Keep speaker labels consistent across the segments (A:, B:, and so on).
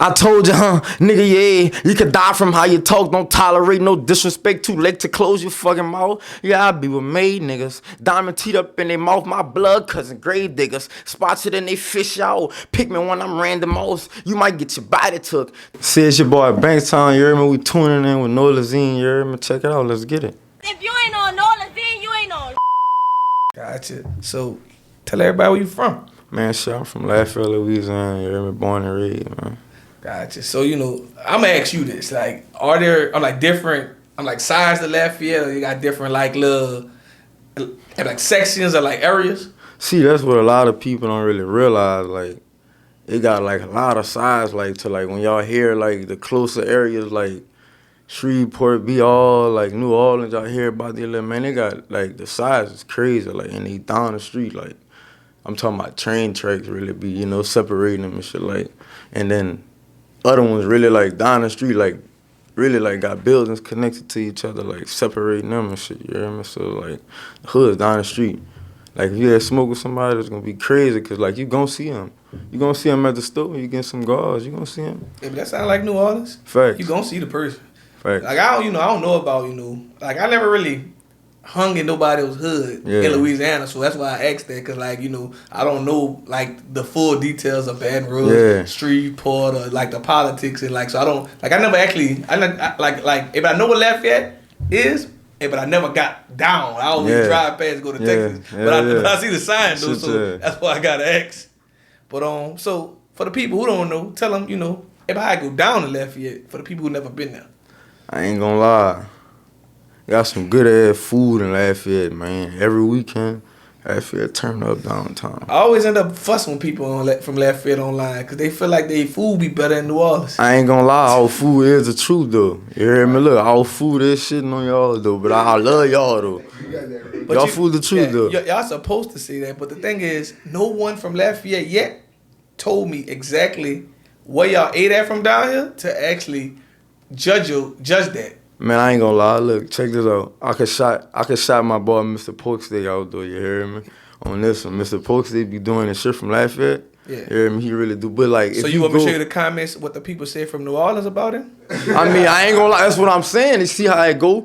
A: I told you, huh, nigga, yeah, you could die from how you talk. Don't tolerate no disrespect. Too late to close your fucking mouth. Yeah, I be with made niggas. Diamond teeth up in their mouth. My blood cousin, grave diggers. Spots it and they fish out. Pick me when I'm random off. You might get your body took. See, it's your boy Bankstoun, you heard me? We tuning in with Nolazine, you heard me? Check it out, let's get it.
B: If you ain't on Nolazine, you ain't on.
C: Gotcha. So, tell everybody where you from.
A: Man, shit, I'm from Lafayette, Louisiana, you heard me? Born and raised, man.
C: Gotcha. So, I'm gonna ask you this. Like, are there, different, sides to Lafayette, or you got different, little, sections or, areas?
A: See, that's what a lot of people don't really realize, it got, a lot of sides, to, when y'all hear, the closer areas, Shreveport, be all, New Orleans, y'all hear about the little, man, they got, the size is crazy, and they down the street, I'm talking about train tracks really be, separating them and shit, and then other ones really, down the street, really, got buildings connected to each other, separating them and shit, you hear me? So, the hood's down the street. If you had smoke with somebody, it's gonna be crazy, because, you gonna see them. You gonna see them at the store, you get some guards, you gonna see them.
C: Yeah, but that sound like New Orleans.
A: Facts.
C: You gonna see the person.
A: Facts.
C: I don't know about, I never really hung in nobody's hood in Louisiana, so that's why I asked that, because, I don't know, the full details of Baton Rouge, Shreveport, or, the politics, and, so I don't, I never actually, if I know what Lafayette is, but I never got down. I always drive past to go to Texas, but I see the sign, though, so that's why I gotta ask. But, so, for the people who don't know, tell them, if I go down to Lafayette, for the people who never been there.
A: I ain't gonna lie. Got some good ass food in Lafayette, man. Every weekend, Lafayette turn up downtown.
C: I always end up fussing with people from Lafayette online, because they feel like their food be better in New Orleans.
A: I ain't gonna lie, our food is the truth, though. You hear me? Look, our food is shitting on y'all, though, but I love y'all, though. But y'all food the truth, though.
C: Y'all supposed to say that, but the thing is, no one from Lafayette yet told me exactly where y'all ate at from down here to actually judge that.
A: Man, I ain't gonna lie. Look, check this out. I could shot my boy Mr. Porksteak out though. You hear me? On this one, Mr. Porksteak be doing this shit from Lafayette. Yeah. You hear me? He really do. But
C: so
A: if
C: you want me to show you the comments what the people say from New Orleans about him?
A: I mean, I ain't gonna lie. That's what I'm saying. You see how it go?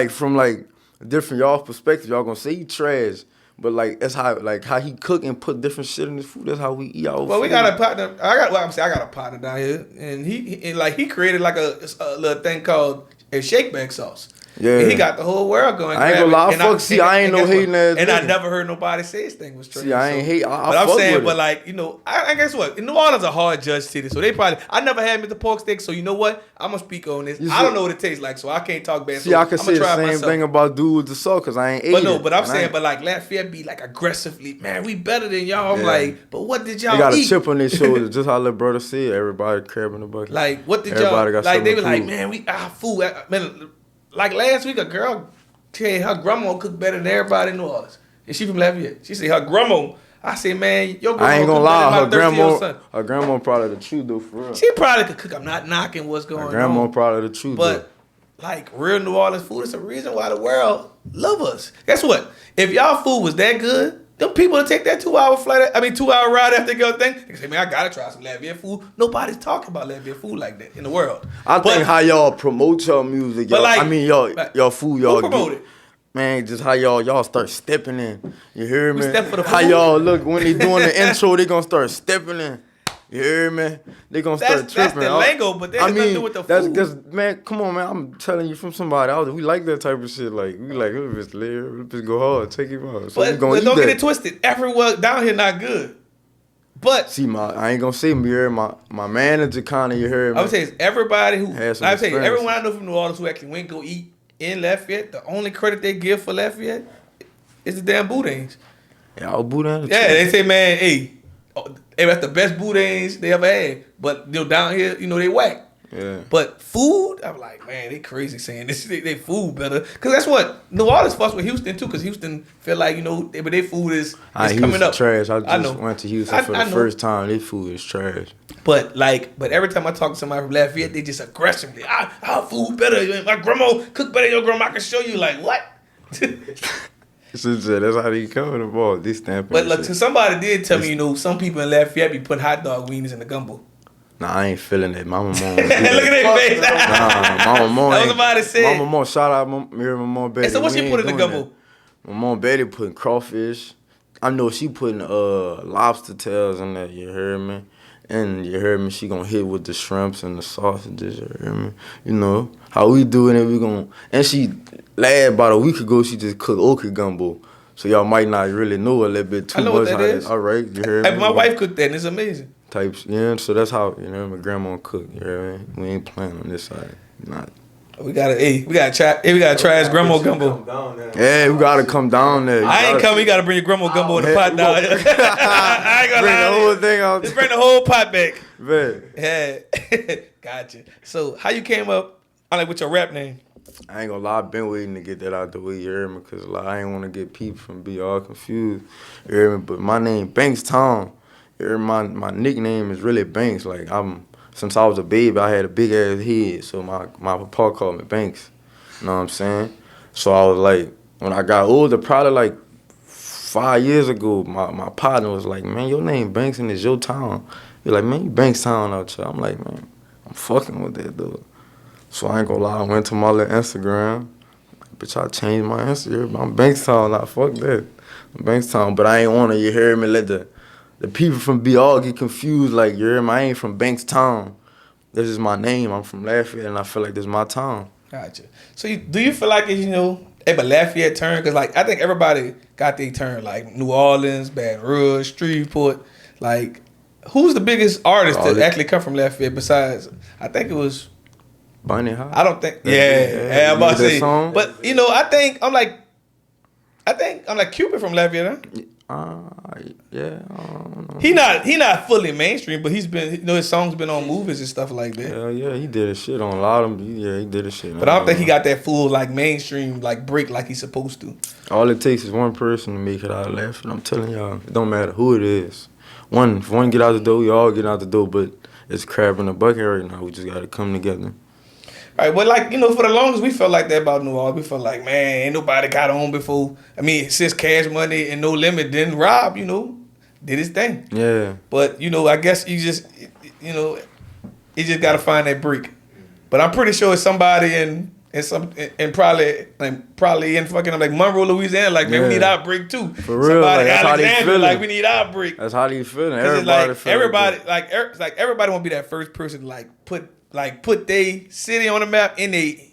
A: From different y'all perspective, y'all gonna say he trash. But that's how he cook and put different shit in his food. That's how we eat our food.
C: Well, we got a partner. I got a partner down here, and he created a little thing called a shake bag sauce. Yeah. And he got the whole world going.
A: I ain't gonna lie, I ain't no hating ass.
C: And I never heard nobody say his thing was trash.
A: See, I ain't hate.
C: But I'm saying, but I guess what? New Orleans a hard judge city, so they probably. I never had Mr. Porksteak, so you know what? I'm gonna speak on this. I don't know what it tastes like, so I can't talk bad.
A: See, I can say the same thing about dude with the salt, cause I ain't ate it.
C: But I'm saying, Lafayette be aggressively, man, we better than y'all. I'm but what did y'all eat?
A: They got a chip on their shoulder, just how little brother said. Everybody crab in the bucket.
C: What did y'all? They were man, we food, man. Last week, a girl said her grandma cooked better than everybody in New Orleans. And she from Lafayette. She said her grandma. I said, man, your grandma.
A: I ain't gonna lie,
C: her
A: grandma probably the truth though, for real.
C: She probably could cook. I'm not knocking what's going on.
A: Her grandma probably the truth.
C: But real New Orleans food is a reason why the world love us. Guess what? If y'all food was that good, them people would take that 2-hour flight. 2-hour ride after they go thing. They say, man, I gotta try some Lafayette food. Nobody's talking about Lafayette food like that in the world.
A: I think how y'all promote your music, y'all. Your food, y'all
C: promote it.
A: Man, just how y'all start stepping in. You hear me?
C: We step for the food.
A: How y'all look when they doing the intro, they gonna start stepping in. You hear me? They gonna start tripping.
C: That's the lingo, but that has nothing to do with the food.
A: That's man, come on, man. I'm telling you from somebody else. We like that type of shit. We let's go hard, take it out. So
C: but don't get it twisted. Everywhere down here not good. But
A: see, I ain't gonna say me here. My manager kind of, you heard me.
C: I would say everybody who everyone I know from New Orleans who actually went go eat in Lafayette, the only credit they give for Lafayette is the damn boudins.
A: Yeah, all boudins.
C: Yeah, they say, man, hey, that's the best boudins they ever had. But down here, they whack.
A: Yeah.
C: But food, I'm like, man, they crazy saying this. They food better, cause that's what New Orleans fuss with Houston too, cause Houston feel like but their food is coming up.
A: Trash. I just went to Houston for the first time. Their food is trash.
C: But every time I talk to somebody from Lafayette, they just aggressively, our food better. My grandma cook better than your grandma. I can show you. What?
A: That's how they come in the ball. They stamping.
C: But look, somebody did tell me, some people in Lafayette be putting hot dog wieners in the gumbo.
A: Nah, I ain't feeling it. Mama mom.
C: Look at that face.
A: Nah, mama mom.
C: I was about to say.
A: Mama mom, shout out my mom Betty.
C: And so what she put in the gumbo?
A: My mom Betty putting crawfish. I know she putting lobster tails in there, you heard me? And you heard me, she gonna hit with the shrimps and the sausages, you heard me? You know, how we doing it, we gonna... And she, about a week ago, she just cooked okra gumbo. So y'all might not really know a little bit too much.
C: I know what that is.
A: All right, you heard me?
C: My wife cooked that and it's amazing.
A: Types, yeah, so that's how, you know, my grandma cook, you hear me? We ain't playing on this side, not...
C: We gotta try his grandma gumbo.
A: Yeah, we gotta come down there.
C: I ain't coming. You gotta bring your grandma gumbo in the pot down. I ain't gonna
A: bring
C: lie.
A: The whole thing out.
C: Just bring the whole pot back.
A: Man.
C: Yeah, gotcha. So how you came up with your rap name?
A: I ain't gonna lie, I've been waiting to get that out the way, you hear me? Cause I ain't wanna get people from be all confused, you hear me? But my name Bankstoun. You hear me? My nickname is really Banks. Like since I was a baby, I had a big ass head, so my papa called me Banks. You know what I'm saying? So I was like, when I got older, probably like 5 years ago, my partner was like, man, your name Banks and it's your town. He's like, man, you Bankstown out here. I'm like, man, I'm fucking with that dude. So I ain't gonna lie, I went to my little Instagram. Bitch, I changed my Instagram. I'm Bankstown, nah, fuck that. I'm Bankstown, but I ain't wanna, you hear me, let the people from BR get confused, like, you hear me, I ain't from Bankstown. This is my name, I'm from Lafayette, and I feel like this is my town.
C: Gotcha. So do you feel like it's, but Lafayette turn? Because, like, I think everybody got their turn, like New Orleans, Baton Rouge, Shreveport. Like, who's the biggest artist that actually come from Lafayette besides, I think it was...
A: Bunny High?
C: I don't think... Yeah, I'm about to say. Song? But, I think I'm like Cupid from Lafayette, huh?
A: Yeah.
C: He not fully mainstream, but he's been, his songs been on movies and stuff like that.
A: Hell yeah, he did a shit on a lot of them. Yeah, he did a shit.
C: But I don't think he got that full like mainstream like break like he's supposed to.
A: All it takes is one person to make it out of Lafayette. I'm telling y'all, it don't matter who it is. If one get out the door, we all get out the door. But it's crab in the bucket right now. We just gotta come together.
C: Right, but like, for the longest we felt like that about New Orleans. We felt like, man, ain't nobody got on before. I mean, since Cash Money and No Limit, then Rob, did his thing.
A: Yeah.
C: But, I guess you just, you just gotta find that break. But I'm pretty sure it's somebody in probably in fucking like Monroe, Louisiana, like, man, we need our break too.
A: For real,
C: somebody
A: like, that's how they feeling.
C: Like, we need our break.
A: That's how they feeling.
C: Everybody want to be that first person to put they city on the map in a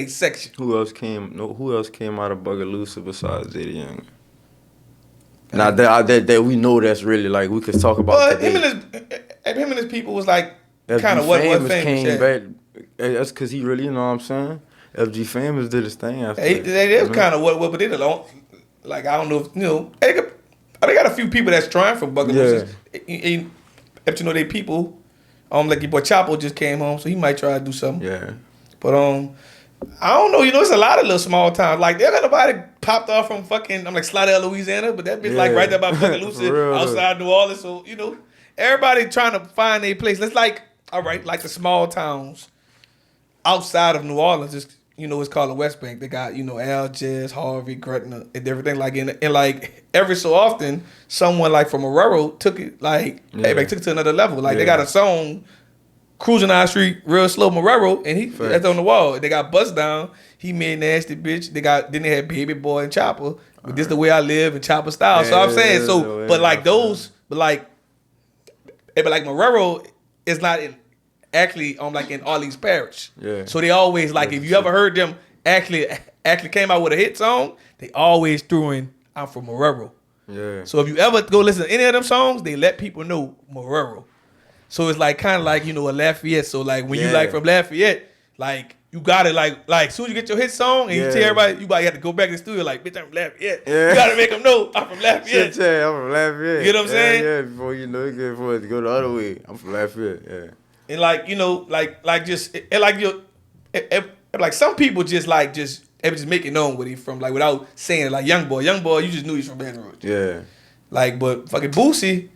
C: section.
A: Who else came out of Bugaloosa besides Zeddy Young? Now that we know that's really like we could talk about.
C: But him and his people was like kind of what famous
A: came back. That's because he really, you know what I'm saying? FG Famous did his thing after that.
C: They was kind of what, but they don't, like, I don't know if, they got a few people that's trying from Bugaloosa. Yeah. If they people, like your boy Chapo just came home, so he might try to do something.
A: Yeah.
C: But I don't know, it's a lot of little small towns. Like, there got nobody popped off from fucking, I'm like Slidell, Louisiana, but that bitch like right there by Bugaloosa, outside New Orleans. So, everybody trying to find their place. It's like, all right, like the small towns outside of New Orleans, it's called the West Bank. They got, Algiers, Harvey, Gretna, and everything. Like, and like every so often, someone like from Marrero took it, like, took it to another level. Like, they got a song, Cruising our street real slow, Marrero, and that's on the wall. They got Bust Down. He made Nasty Bitch. Then they had Baby Boy and Chopper. But this the way I live in Chopper style. So I'm saying, but Marrero is not actually in Orleans Parish. Yeah. So they always like, if you ever heard them actually came out with a hit song, they always threw in I'm from Marrero.
A: Yeah.
C: So if you ever go listen to any of them songs, they let people know Marrero. So it's like kind of like, a Lafayette. So like when you like from Lafayette, like you got it like as soon as you get your hit song and you tell everybody, you have to go back to the studio like, bitch, I'm from Lafayette. Yeah. You got to make them know I'm from Lafayette.
A: Yeah, I'm from Lafayette.
C: You know what I'm saying?
A: Yeah, before you know it, before it go the other way. I'm from Lafayette, yeah.
C: And like some people just make it known where he from, like without saying it. Like Young Boy, you just knew he's from Baton Rouge.
A: Yeah.
C: Like, but fucking Boosie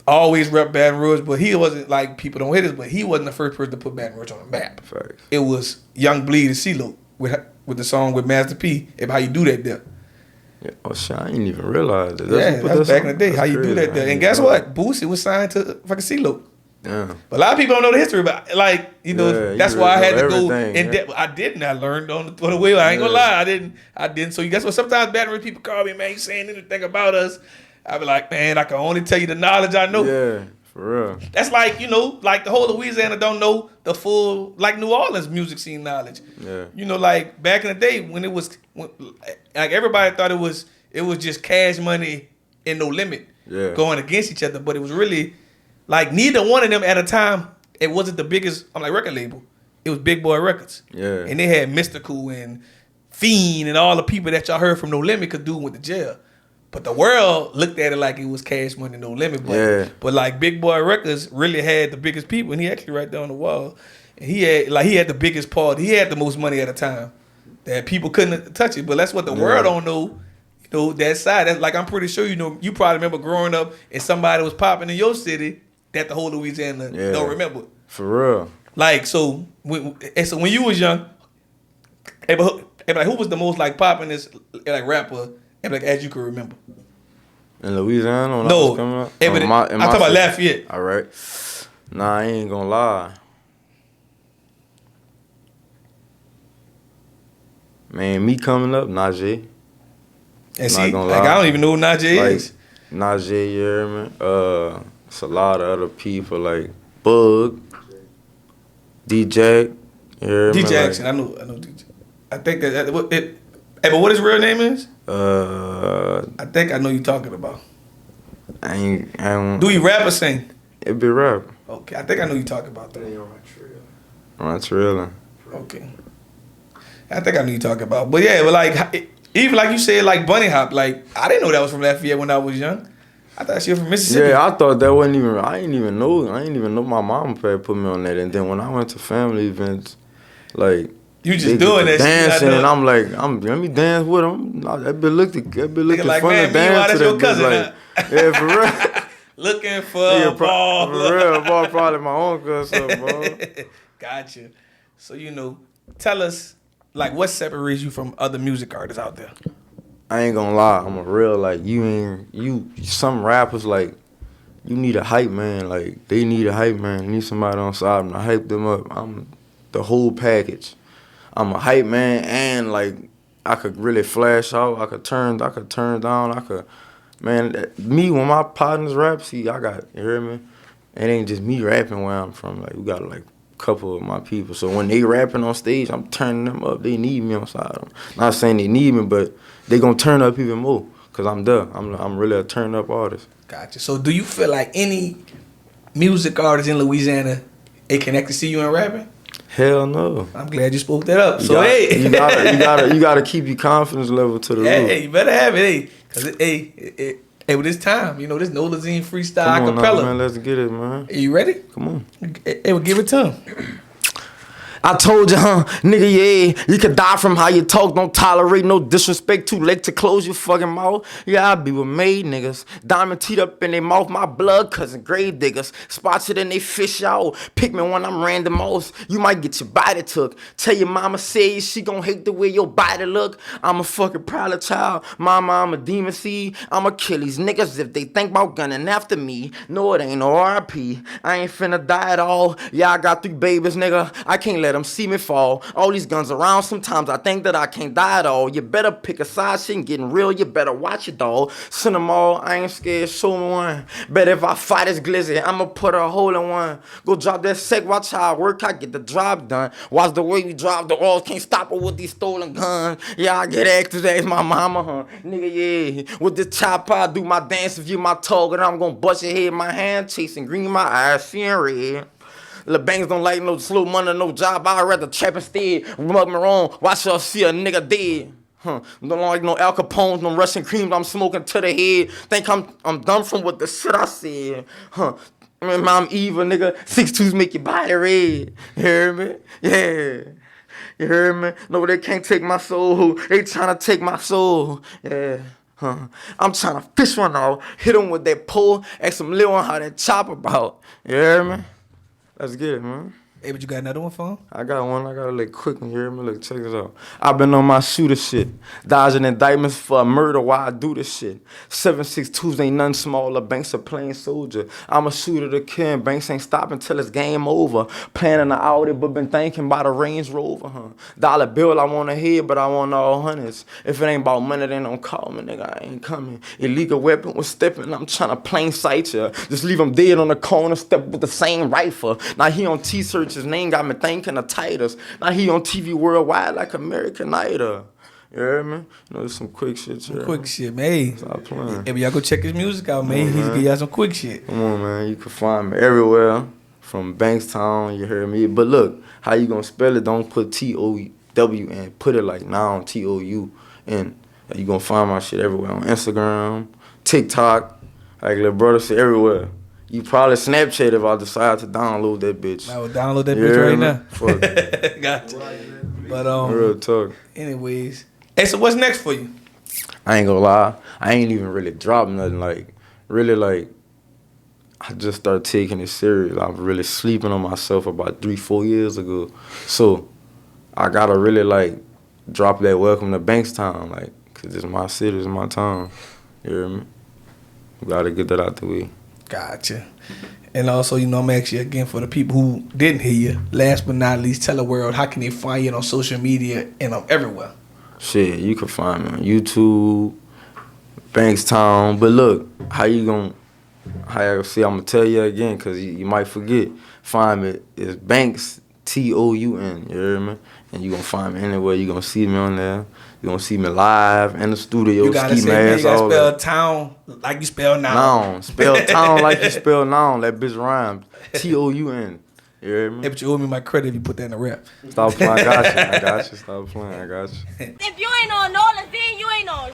C: always rep Baton Rouge, but he wasn't like people don't hit us, but he wasn't the first person to put Baton Rouge on the map.
A: Facts.
C: It was Young Bleed and CeeLo with the song with Master P. And how you do that there.
A: Yeah. Oh shit, I didn't even realize that.
C: That's back in the day. How you do that there. And guess what?
A: That.
C: Boosie was signed to fucking CeeLo.
A: Yeah.
C: But a lot of people don't know the history, but like, that's why I had to go in depth. I didn't. I learned on the way. I ain't gonna lie. I didn't. So guess what? Sometimes Baton Rouge people call me, man, you saying anything about us. I be like, man, I can only tell you the knowledge I know.
A: Yeah, for real.
C: That's like, like the whole Louisiana don't know the full, like New Orleans music scene knowledge.
A: Yeah.
C: Like back in the day when it was, like everybody thought it was just Cash Money and No Limit going against each other, but it was really like neither one of them at a time. It wasn't the biggest, record label. It was Big Boy Records.
A: Yeah.
C: And they had Mystical and Fiend and all the people that y'all heard from No Limit could do went to jail. But the world looked at it like it was Cash Money, No Limit. But like Big Boy Records really had the biggest people, and he actually right there on the wall. And he had the biggest part. He had the most money at a time that people couldn't touch it. But that's what the world don't know. That side. That's like I'm pretty sure you probably remember growing up and somebody was popping in your city that the whole Louisiana don't remember.
A: For real.
C: Like so when you was young, like who was the most like popping this like rapper? And like as you can remember.
A: In Louisiana when I
C: no,
A: was coming up?
C: I'm talking about Lafayette.
A: All right. Nah, I ain't gonna lie. Man, me coming up, Najee.
C: And see, like I don't even know who Najee is.
A: Najee, you hear me? It's a lot of other people like Bug, D-Jack, you hear me?
C: D-Jackson, I know D-Jack. I think but what his real name is? I think I know you talking about.
A: I ain't.
C: Do he rap or sing?
A: It be rap.
C: Okay, I think I know you talking about that.
A: That's real.
C: Okay. I think I know you talking about. But yeah, but like even like you said, like Bunny Hop, like I didn't know that was from Lafayette when I was young. I thought she was from Mississippi.
A: Yeah, I thought that wasn't even. I didn't even know my mom had put me on that. And then when I went to family events, like.
C: You just doing that
A: dancing, and I'm like, let me dance with him. That bitch looking
C: like,
A: fun to dance to that
C: cousin,
A: like, yeah, for real.
C: Looking for a ball.
A: For real, ball probably my own cousin, bro.
C: Gotcha. So tell us like what separates you from other music artists out there.
A: I ain't gonna lie, I'm a real like some rappers like you need a hype man, like they need a hype man, need somebody on side them to hype them up. I'm the whole package. I'm a hype man, and like I could really flash out. I could turn down. Me when my partners rap, see, I got, you hear me? It ain't just me rapping where I'm from. Like we got like a couple of my people. So when they rapping on stage, I'm turning them up. They need me on side of them. Not saying they need me, but they gonna turn up even more because I'm there. I'm really a turn up artist.
C: Gotcha. So do you feel like any music artist in Louisiana, they connect to see you in rapping?
A: Hell no.
C: I'm glad you spoke that up.
A: You gotta keep your confidence level to the roof.
C: Hey, you better have it, cause with this time, this Nolazine Freestyle
A: Come on
C: Acapella.
A: Now, man, let's get it, man.
C: Are you ready?
A: Come on.
C: We'll give it to him.
A: I told you, nigga, yeah, you can die from how you talk. Don't tolerate no disrespect. Too late to close your fucking mouth. Yeah, I be with made niggas. Diamond teeth up in their mouth. My blood cousin, grave diggers. Spots it and they fish out. Pick me when I'm random most. You might get your body took. Tell your mama say she gon' hate the way your body look. I'm a fucking prowler child. Mama, I'm a demon seed. I'ma kill these niggas if they think about gunning after me. No, it ain't no RP. I ain't finna die at all. Yeah, I got 3 babies, nigga. I can't let them see me fall. All these guns around, sometimes I think that I can't die at all. You better pick a side, shit ain't getting real. You better watch it, dawg. Send them all, I ain't scared, show me one. Bet if I fight this glizzy, I'ma put a hole in one. Go drop that sec, watch how I work, I get the job done. Watch the way we drive the walls, can't stop her with these stolen guns. Yeah, I get active as my mama, nigga, yeah. With this chopper, I do my dance. If you my target, I'm gonna bust your head in my hand, chasing green, my eyes seeing red. The banks don't like no slow money, no job. I'd rather trap instead. Rub me wrong, watch y'all see a nigga dead. Don't like no Al Capones, no Russian creams. I'm smoking to the head. Think I'm dumb from what the shit I said. I'm evil, nigga. 6'2's make your body red. You hear me? Yeah. You hear me? No, they can't take my soul. They tryna take my soul. Yeah. I'm tryna fish one off. Hit them with that pole. Ask them little one how that chop about. You hear me? Let's get it, man.
C: Hey, but you got another one for him?
A: I got one. I got a little quick one here. Look, check this out. I've been on my shooter shit. Dodging indictments for a murder while I do this shit. 7.62s ain't nothing smaller. Banks a plain soldier. I'm a shooter to kill. Banks ain't stopping till it's game over. Planning an Audi, but been thinking about a Range Rover, huh? Dollar bill I want to hear, but I want all hundreds. If it ain't about money, then don't call me, nigga. I ain't coming. Illegal weapon was stepping. I'm trying to plain sight ya. Just leave him dead on the corner, step with the same rifle. Now he on T-search, his name got me thinking of Titus. Now he on TV worldwide like American Idol. You heard me? You know, there's some quick shit here.
C: Quick shit, man. Hey,
A: stop playing.
C: Hey, y'all go check his music out, man. He's give y'all some quick shit.
A: Come on, man. You can find me everywhere. From Bankstoun, you heard me. But look, how you gonna spell it? Don't put T-O-W in. Put it like noun, T-O-U-N. You gonna find my shit everywhere. On Instagram, TikTok, like little brother said, everywhere. You probably Snapchat if I decide to download that bitch.
C: I will download that bitch right now.
A: Fuck.
C: Gotcha. But
A: real talk.
C: Anyways, hey, so what's next for you?
A: I ain't gonna lie. I ain't even really dropped nothing. Like, really, like, I just started taking it serious. I was really sleeping on myself about 3-4 years ago. So I gotta really like drop that welcome to Bankstown, like, cause it's my city, it's my town. You hear me? We gotta get that out the way.
C: Gotcha. And also, you know, I'm asking you again for the people who didn't hear you. Last but not least, tell the world how can they find you on social media and everywhere.
A: Shit, you can find me on YouTube, Bankstown. But look, how you gonna see? I'm gonna tell you again, cause you might forget. Find me. It's Banks Toun. You hear me? And you gonna find me anywhere. You gonna see me on there. You gonna see me live in the studio.
C: You gotta say, man, you gotta spell town like you spell noun.
A: Noun. Spell town like you spell noun. That bitch rhymes. Toun. You hear me?
C: Hey, but you owe me my credit if you put that in the rap.
A: Stop playing. I got you. Stop playing. I got you.
B: If you ain't on Nolazine, you ain't on